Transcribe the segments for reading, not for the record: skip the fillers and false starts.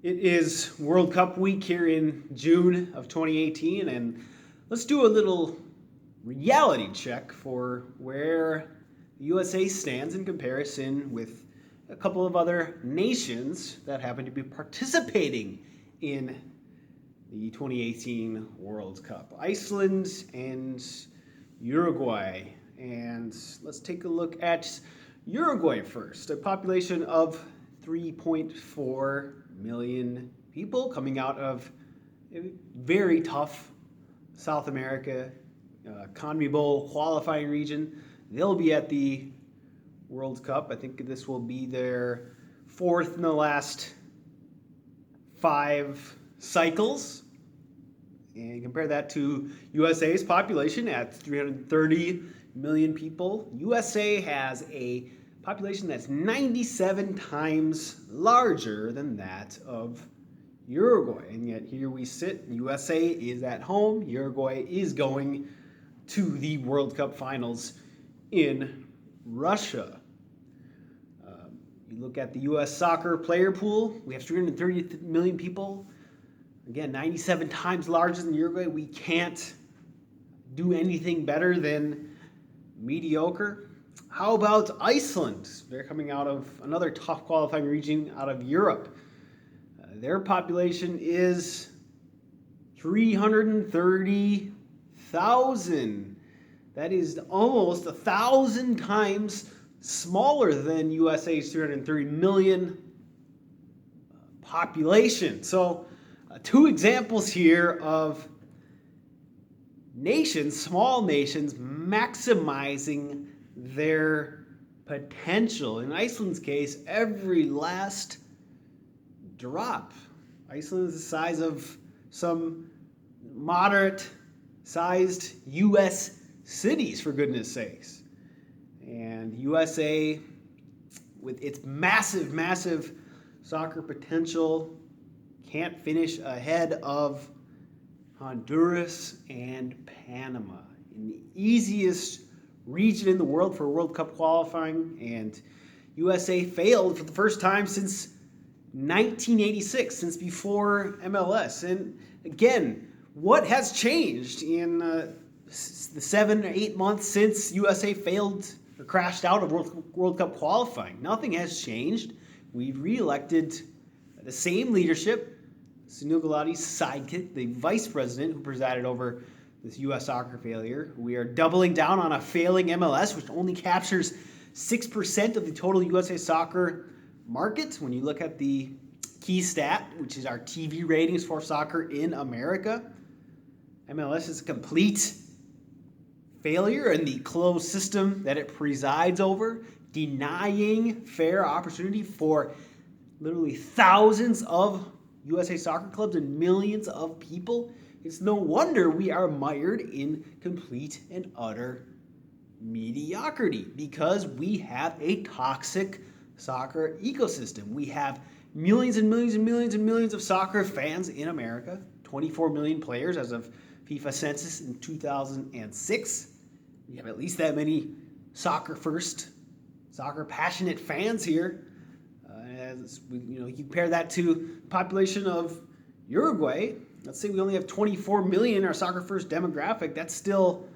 It is World Cup week here in June of 2018, and let's do a little reality check for where the USA stands in comparison with a couple of other nations that happen to be participating in the 2018 World Cup. Iceland and Uruguay. And let's take a look at Uruguay first. A population of 3.4 million people coming out of a very tough South America CONMEBOL qualifying region. They'll be at the World Cup. I think this will be their fourth in the last 5 cycles. And compare that to USA's population at 330 million people. USA has a population that's 97 times larger than that of Uruguay. And yet here we sit, USA is at home, Uruguay is going to the World Cup finals in Russia. You look at the US soccer player pool, we have 330 million people. Again, 97 times larger than Uruguay. We can't do anything better than mediocre. How about Iceland? They're coming out of another tough qualifying region out of Europe. Their population is 330,000. That is almost 1,000 times smaller than USA's 330 million population. So, 2 examples here of nations, small nations, maximizing their potential. In Iceland's case, every last drop. Iceland is the size of some moderate-sized U.S. cities, for goodness sakes. And USA, with its massive, massive soccer potential, can't finish ahead of Honduras and Panama in the easiest region in the world for World Cup qualifying. And USA failed for the first time since 1986, since before MLS. And again, what has changed in the 7 or 8 months since USA failed or crashed out of World Cup qualifying? Nothing has changed. We've reelected the same leadership. Sunil Gulati's sidekick, the vice president who presided over this U.S. soccer failure. We are doubling down on a failing MLS, which only captures 6% of the total USA soccer market. When you look at the key stat, which is our TV ratings for soccer in America, MLS is a complete failure in the closed system that it presides over, denying fair opportunity for literally thousands of USA soccer clubs and millions of people. It's no wonder we are mired in complete and utter mediocrity, because we have a toxic soccer ecosystem. We have millions and millions and millions and millions of soccer fans in America, 24 million players as of FIFA census in 2006. We have at least that many soccer passionate fans here. You compare that to the population of Uruguay. Let's say we only have 24 million in our soccer first demographic. That's still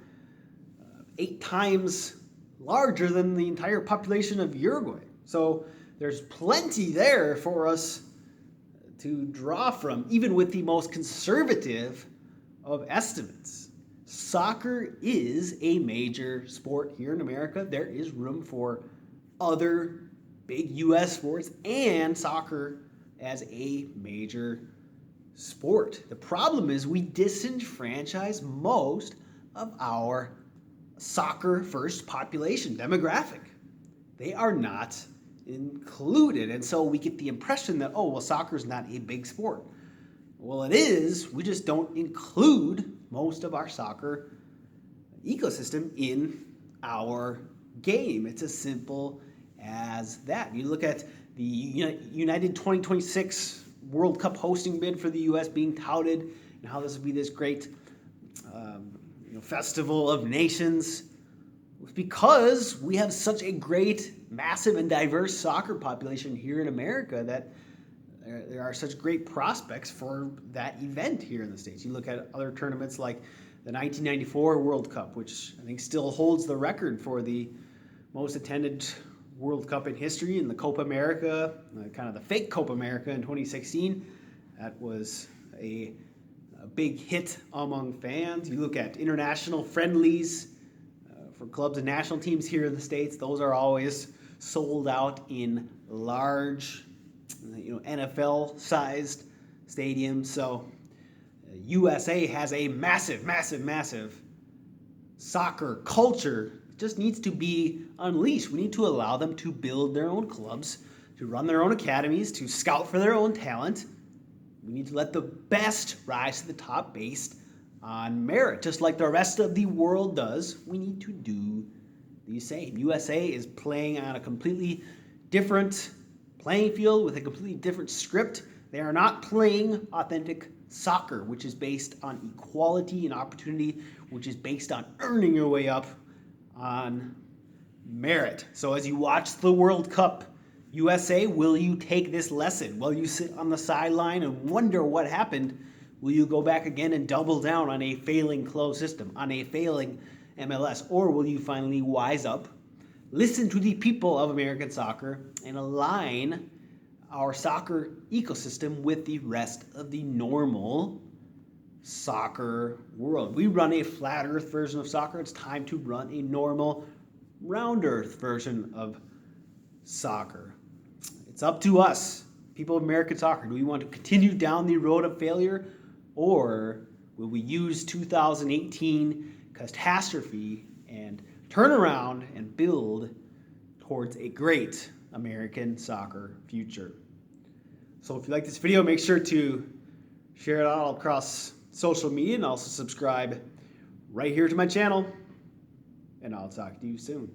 8 times larger than the entire population of Uruguay. So there's plenty there for us to draw from, even with the most conservative of estimates. Soccer is a major sport here in America. There is room for other big U.S. sports and soccer as a major sport. The problem is we disenfranchise most of our soccer first population demographic. They are not included. And so we get the impression that, soccer is not a big sport. Well, it is. We just don't include most of our soccer ecosystem in our game. It's as simple as that. You look at the United 2026 World Cup hosting bid for the U.S. being touted, and how this would be this great festival of nations. It's because we have such a great, massive, and diverse soccer population here in America that There are such great prospects for that event here in the States. You look at other tournaments like the 1994 World Cup, which I think still holds the record for the most attended World Cup in history, and the Copa America, kind of the fake Copa America in 2016. That was a big hit among fans. You look at international friendlies for clubs and national teams here in the States. Those are always sold out in large, NFL-sized stadiums. So USA has a massive soccer culture. It just needs to be unleashed. We need to allow them to build their own clubs, to run their own academies, to scout for their own talent. We need to let the best rise to the top based on merit, just like the rest of the world does. We need to do the same. USA is playing on a completely different playing field with a completely different script. They are not playing authentic soccer, which is based on equality and opportunity, which is based on earning your way up on merit. So as you watch the World Cup, USA, will you take this lesson? Will you sit on the sideline and wonder what happened? Will you go back again and double down on a failing closed system, on a failing MLS? Or will you finally wise up, listen to the people of American soccer, and align our soccer ecosystem with the rest of the normal soccer world? We run a flat earth version of soccer. It's time to run a normal round earth version of soccer. It's up to us, people of American soccer. Do we want to continue down the road of failure, or will we use 2018 catastrophe and turn around and build towards a great American soccer future? So if you like this video, make sure to share it all across social media, and also subscribe right here to my channel, and I'll talk to you soon.